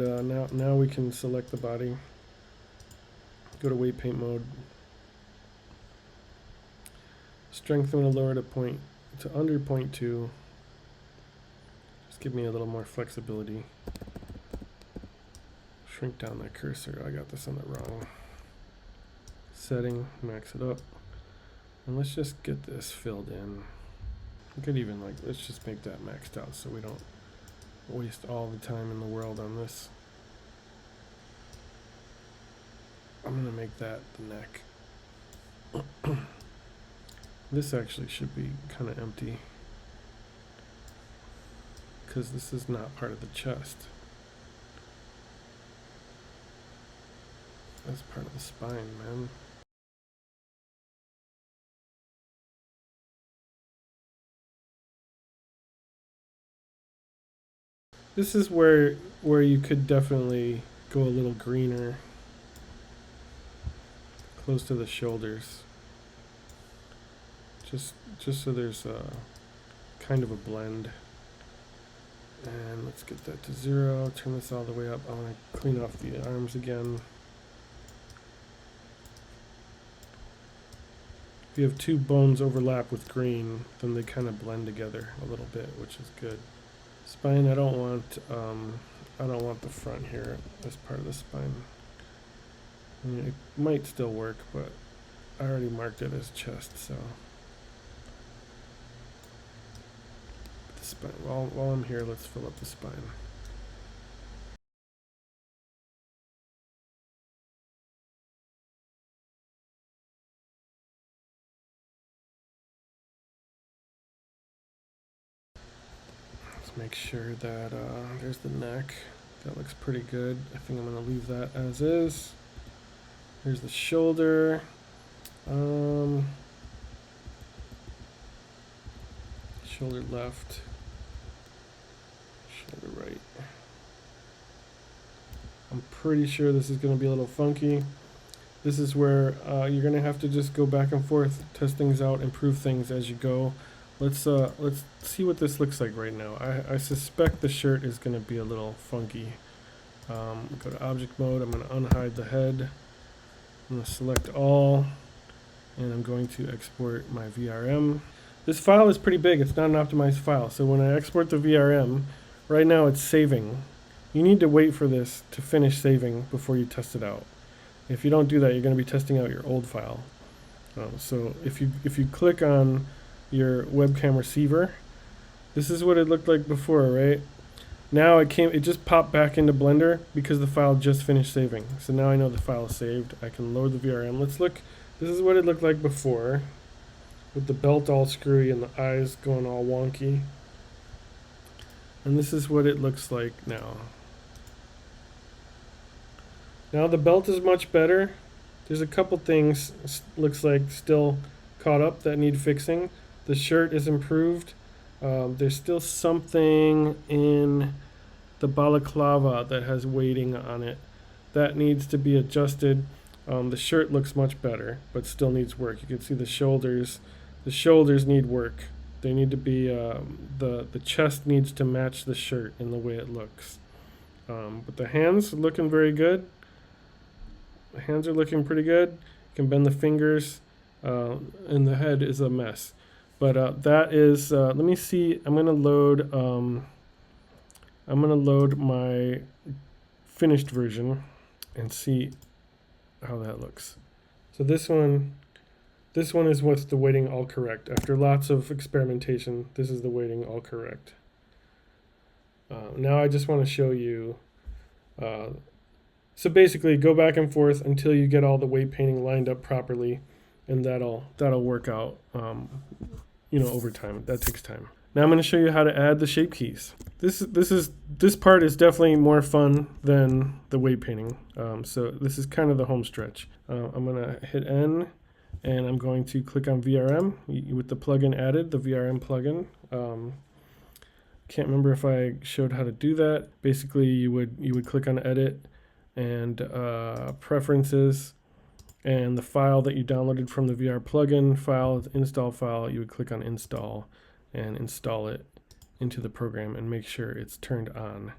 now we can select the body. Go to weight paint mode. Strength I'm going to lower to under 0.2. Just give me a little more flexibility. Shrink down that cursor. I got this on the wrong setting. Max it up. And let's just get this filled in. We could even let's just make that maxed out so we don't waste all the time in the world on this. I'm gonna make that the neck. This actually should be kind of empty because this is not part of the chest. That's part of the spine, man. This is where you could definitely go a little greener, close to the shoulders. Just so there's a kind of a blend. And let's get that to 0. Turn this all the way up. I want to clean off the arms again. If you have two bones overlap with green, then they kind of blend together a little bit, which is good. Spine, I don't want the front here as part of the spine. I mean, it might still work, but I already marked it as chest, so. The spine. While I'm here, let's fill up the spine. Let's make sure that there's the neck. That looks pretty good. I think I'm going to leave that as is. Here's the shoulder. Shoulder left. Shoulder right. I'm pretty sure this is going to be a little funky. This is where you're going to have to just go back and forth, test things out, improve things as you go. Let's see what this looks like right now. I suspect the shirt is going to be a little funky. Go to object mode. I'm going to unhide the head. I'm going to select all, and I'm going to export my VRM. This file is pretty big. It's not an optimized file. So when I export the VRM, right now it's saving. You need to wait for this to finish saving before you test it out. If you don't do that, you're going to be testing out your old file. So if you click on your webcam receiver, this is what it looked like before, right? Now it just popped back into Blender because the file just finished saving. So now I know the file is saved. I can load the VRM. Let's look. This is what it looked like before, with the belt all screwy and the eyes going all wonky. And this is what it looks like now. Now the belt is much better. There's a couple things looks like still caught up that need fixing. The shirt is improved. There's still something in the balaclava that has weighting on it. That needs to be adjusted. The shirt looks much better, but still needs work. You can see the shoulders. The shoulders need work. They need to be, the chest needs to match the shirt in the way it looks. But the hands are looking very good. The hands are looking pretty good. You can bend the fingers, and the head is a mess. But that is, let me see, I'm gonna load my finished version and see how that looks. So this one is what's the weighting all correct. After lots of experimentation, this is the weighting all correct. Now I just want to show you, so basically go back and forth until you get all the weight painting lined up properly, and that'll work out, over time. That takes time. Now I'm going to show you how to add the shape keys. This part is definitely more fun than the weight painting. So this is kind of the home stretch. I'm going to hit N, and I'm going to click on VRM with the plugin added, the VRM plugin. Can't remember if I showed how to do that. Basically, you would click on Edit and Preferences, and the file that you downloaded from the VR plugin file, the install file, you would click on Install and install it into the program and make sure it's turned on.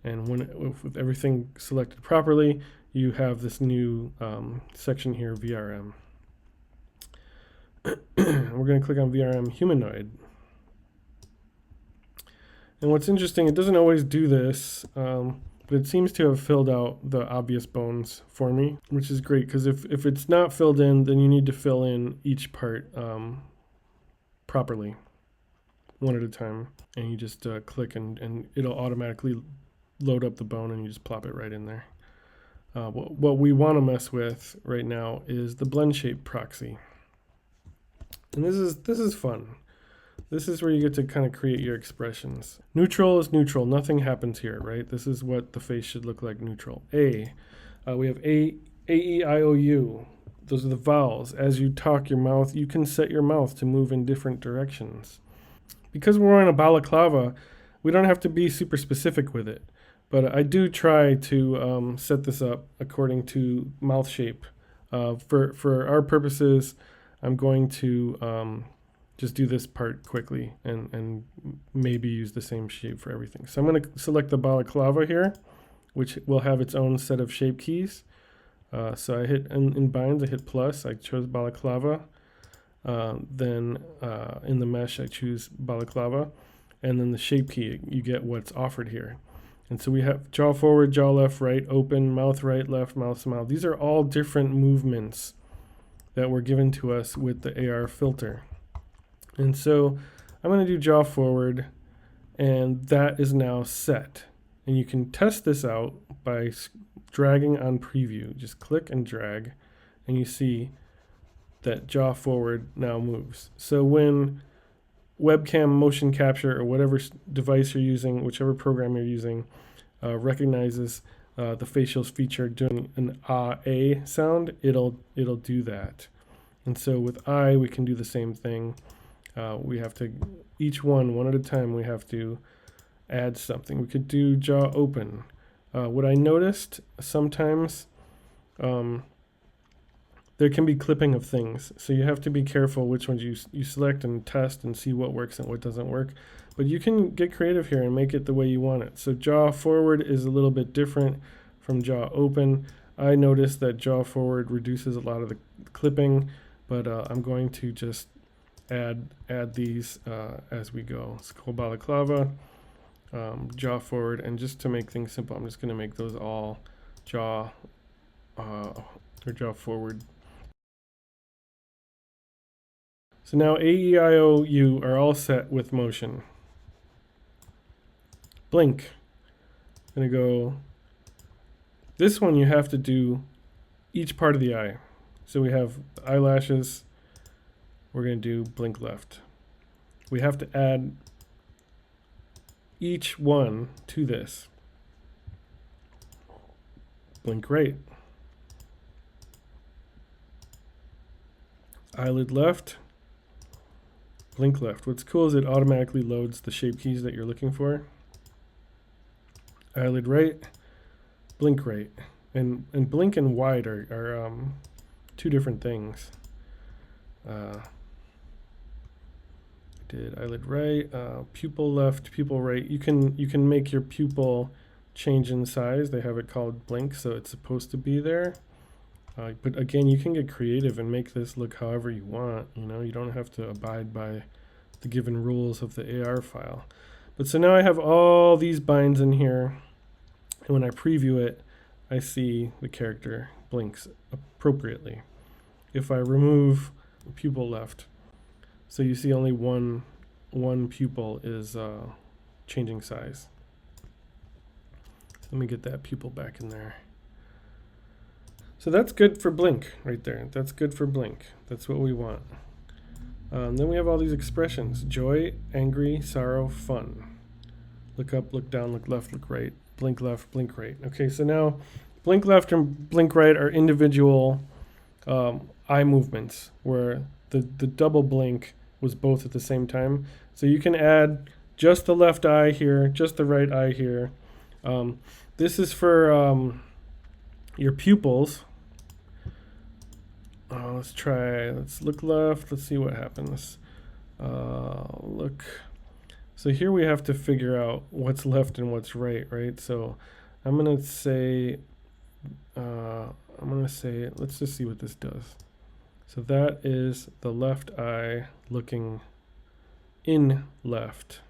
And with everything selected properly, you have this new section here, VRM. We're going to click on VRM Humanoid. And what's interesting, it doesn't always do this, but it seems to have filled out the obvious bones for me, which is great, because if it's not filled in, then you need to fill in each part properly. one at a time, and you just click and it'll automatically load up the bone, and you just plop it right in there. What we want to mess with right now is the blend shape proxy, and this is fun. This is where you get to kind of create your expressions. Neutral is neutral. Nothing happens here, right? This is what the face should look like, neutral. We have E, I, O, U. Those are the vowels. As you talk your mouth, you can set your mouth to move in different directions. Because we're on a balaclava, we don't have to be super specific with it. But I do try to set this up according to mouth shape. For our purposes, I'm going to just do this part quickly and maybe use the same shape for everything. So I'm going to select the balaclava here, which will have its own set of shape keys. So I hit in binds, I hit plus, I chose balaclava. Then in the mesh, I choose balaclava. And then the shape key, you get what's offered here. And so we have jaw forward, jaw left, right, open, mouth right, left, mouth smile. These are all different movements that were given to us with the AR filter. And so I'm going to do jaw forward, and that is now set. And you can test this out by dragging on preview. Just click and drag, and you see that jaw forward now moves. So when webcam motion capture or whatever device you're using, whichever program you're using, recognizes the facial feature doing an A sound, it'll do that. And so with I, we can do the same thing. We have to, each one at a time, we have to add something. We could do jaw open. What I noticed sometimes, there can be clipping of things. So you have to be careful which ones you select and test and see what works and what doesn't work. But you can get creative here and make it the way you want it. So jaw forward is a little bit different from jaw open. I noticed that jaw forward reduces a lot of the clipping, but I'm going to just add these as we go. Skull balaclava, jaw forward, and just to make things simple, I'm just going to make those all jaw or jaw forward. So now A, E, I, O, U are all set with motion. Blink. I'm going to go, this one you have to do each part of the eye. So we have eyelashes, we're going to do blink left. We have to add each one to this. Blink right. Eyelid left. Blink left. What's cool is it automatically loads the shape keys that you're looking for. Eyelid right. Blink right. And blink and wide are two different things. Did eyelid right, pupil left, pupil right. You can make your pupil change in size. They have it called blink, so it's supposed to be there. But again, you can get creative and make this look however you want. You don't have to abide by the given rules of the AR file. But so now I have all these binds in here, and when I preview it, I see the character blinks appropriately. If I remove pupil left, so you see only one pupil is changing size. So let me get that pupil back in there. So that's good for blink right there. That's good for blink. That's what we want. Then we have all these expressions: joy, angry, sorrow, fun. Look up, look down, look left, look right. Blink left, blink right. Okay, so now blink left and blink right are individual eye movements, where the double blink was both at the same time. So you can add just the left eye here, just the right eye here. This is for your pupils. Let's look left. Let's see what happens. Look. So here we have to figure out what's left and what's right, right? So I'm going to say, let's just see what this does. So that is the left eye looking in left.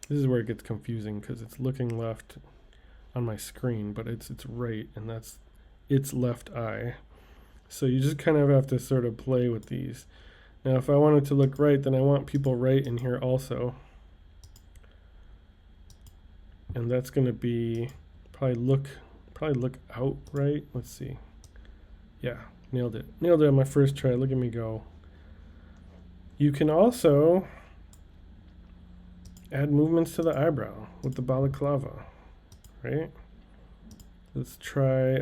This is where it gets confusing because it's looking left on my screen, but it's right, and that's its left eye. So you just kind of have to sort of play with these. Now, if I wanted to look right, then I want pupil right in here also. And that's going to be probably look out right. Let's see. Yeah, nailed it. Nailed it on my first try. Look at me go. You can also add movements to the eyebrow with the balaclava, right? Let's try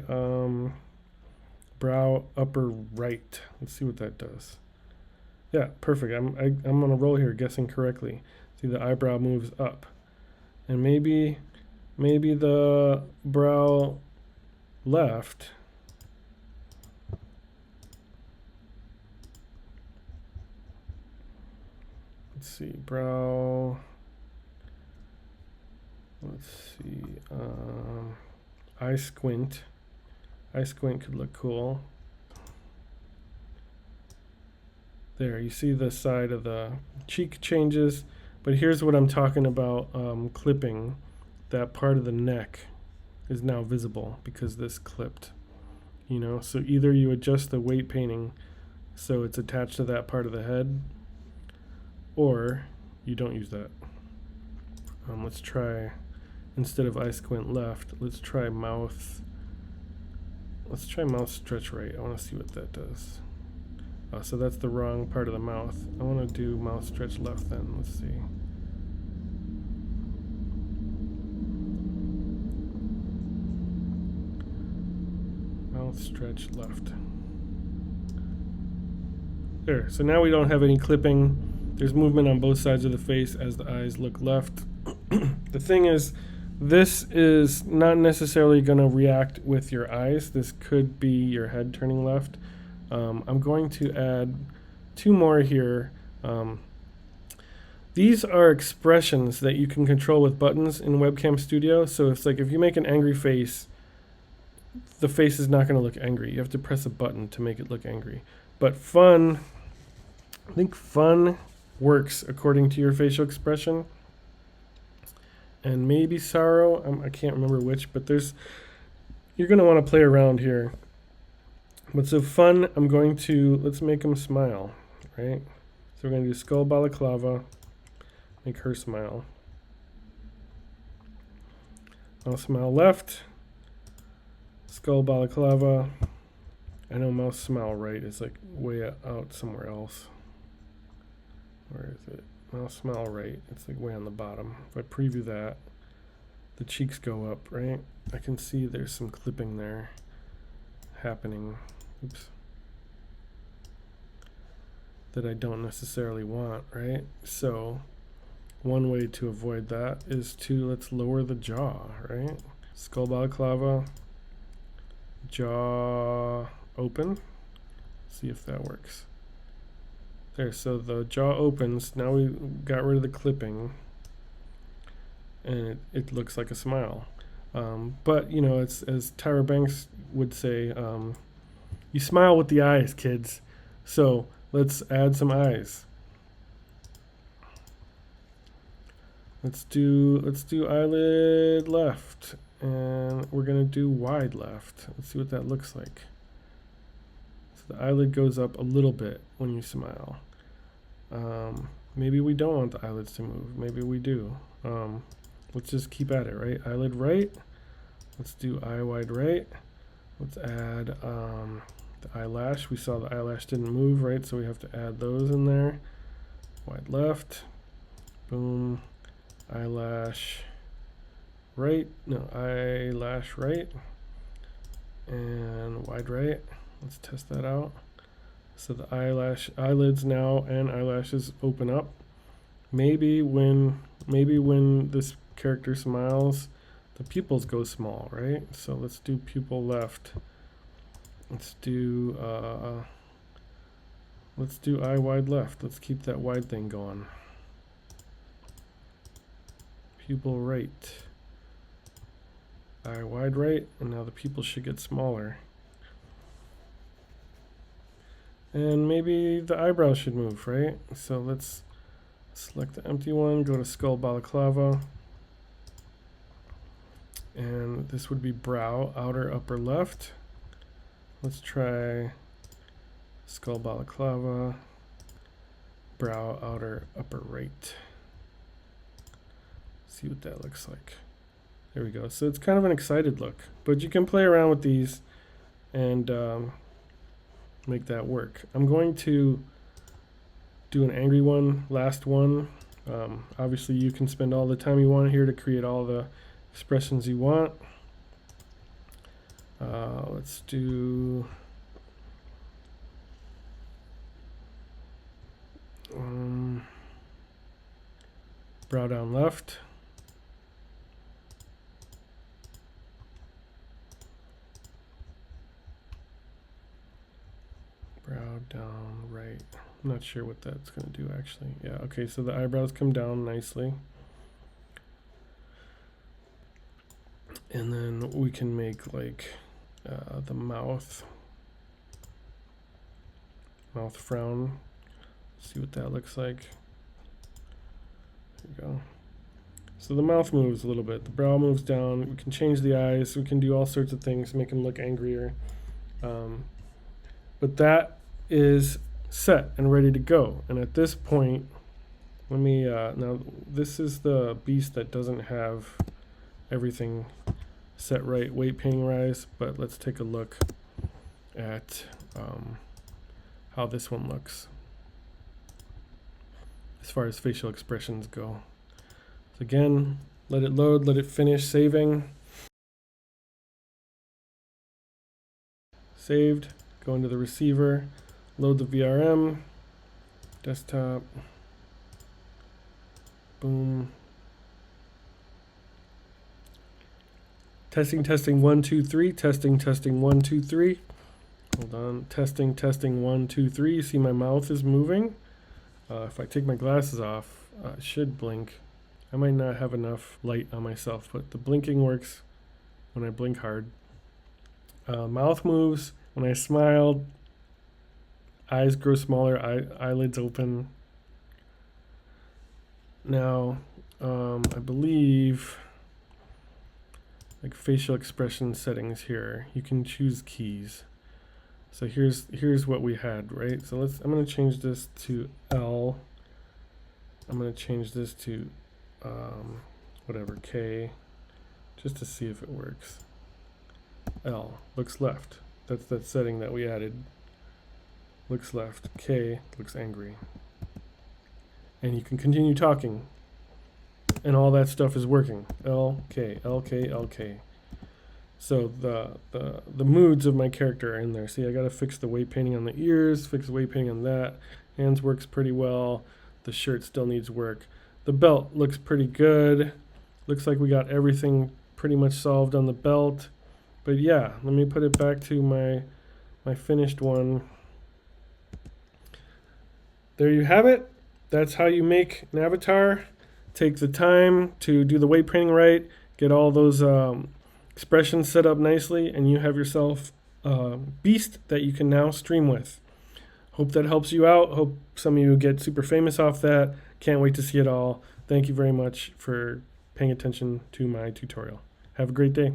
brow upper right. Let's see what that does. Yeah, perfect. I'm on a roll here, guessing correctly. See, the eyebrow moves up, and maybe the brow left. Let's see, brow. Let's see, eye squint. Eye squint could look cool. There, you see the side of the cheek changes, but here's what I'm talking about, clipping. That part of the neck is now visible because this clipped, you know? So either you adjust the weight painting so it's attached to that part of the head, or you don't use that. Let's try, instead of eye squint left, let's try mouth. Let's try mouth stretch right. I want to see what that does. So that's the wrong part of the mouth. I want to do mouth stretch left then. Let's see. Mouth stretch left. There. So now we don't have any clipping. There's movement on both sides of the face as the eyes look left. The thing is, this is not necessarily going to react with your eyes. This could be your head turning left. I'm going to add 2 more here. These are expressions that you can control with buttons in Webcam Studio. So it's like if you make an angry face, the face is not going to look angry. You have to press a button to make it look angry. But fun, I think fun works according to your facial expression. And maybe sorrow, I can't remember which, but you're going to want to play around here. But so fun, I'm going to, let's make him smile, right? So we're going to do skull balaclava, make her smile. I'll smile left, skull balaclava. I know mouse smile right is like way out somewhere else. Where is it? Mouse smile right, it's like way on the bottom. If I preview that, the cheeks go up, right? I can see there's some clipping there happening. Oops. That I don't necessarily want, right? So one way to avoid that is to, let's lower the jaw, right? Skull balaclava, jaw open. See if that works. There, so the jaw opens. Now we got rid of the clipping, and it looks like a smile. But you know, it's, as Tyra Banks would say, you smile with the eyes, kids. So let's add some eyes. Let's do eyelid left, and we're gonna do wide left. Let's see what that looks like. So the eyelid goes up a little bit when you smile. Maybe we don't want the eyelids to move. Maybe we do. Let's just keep at it, right? Eyelid right. Let's do eye wide right. Let's add the eyelash. We saw the eyelash didn't move, right? So we have to add those in there. Wide left. Boom. Eyelash right. No, eyelash right. And wide right. Let's test that out. So the eyelids now and eyelashes open up. Maybe when this character smiles, the pupils go small, right? So let's do pupil left. Let's do eye wide left. Let's keep that wide thing going. Pupil right. Eye wide right, and now the pupil should get smaller. And maybe the eyebrows should move, right? So let's select the empty one, go to skull balaclava. And this would be brow, outer upper left. Let's try skull balaclava, brow outer upper right. See what that looks like. There we go. So it's kind of an excited look, but you can play around with these and make that work. I'm going to do an angry one, last one. Obviously you can spend all the time you want here to create all the expressions you want. Let's do brow down left. Brow down right. I'm not sure what that's going to do actually. Yeah, okay, so the eyebrows come down nicely. And then we can make like the mouth frown. See what that looks like. There we go. So the mouth moves a little bit. The brow moves down. We can change the eyes. We can do all sorts of things, make them look angrier. But that is set and ready to go. And at this point, let me, now this is the beast that doesn't have everything set right, weight painting rise, but let's take a look at how this one looks as far as facial expressions go. So again, let it load, let it finish saving. Saved, go into the receiver, load the VRM, desktop, boom. Testing, 1, 2, 3, testing, 1, 2, 3. Hold on, testing, 1, 2, 3. You see my mouth is moving. If I take my glasses off, it should blink. I might not have enough light on myself, but the blinking works when I blink hard. Mouth moves. When I smile, eyes grow smaller, eyelids open. Now, I believe like facial expression settings here, you can choose keys. So here's what we had, right? So I'm going to change this to L. I'm going to change this to whatever, K, just to see if it works. L looks left. That's that setting that we added. Looks left. K looks angry. And you can continue talking. And all that stuff is working. L, K, L, K, L, K. So the moods of my character are in there. See, I got to fix the weight painting on the ears, fix the weight painting on that. Hands works pretty well. The shirt still needs work. The belt looks pretty good. Looks like we got everything pretty much solved on the belt. But yeah, let me put it back to my finished one. There you have it. That's how you make an avatar. Take the time to do the weight painting right, get all those expressions set up nicely, and you have yourself a beast that you can now stream with. Hope that helps you out. Hope some of you get super famous off that. Can't wait to see it all. Thank you very much for paying attention to my tutorial. Have a great day.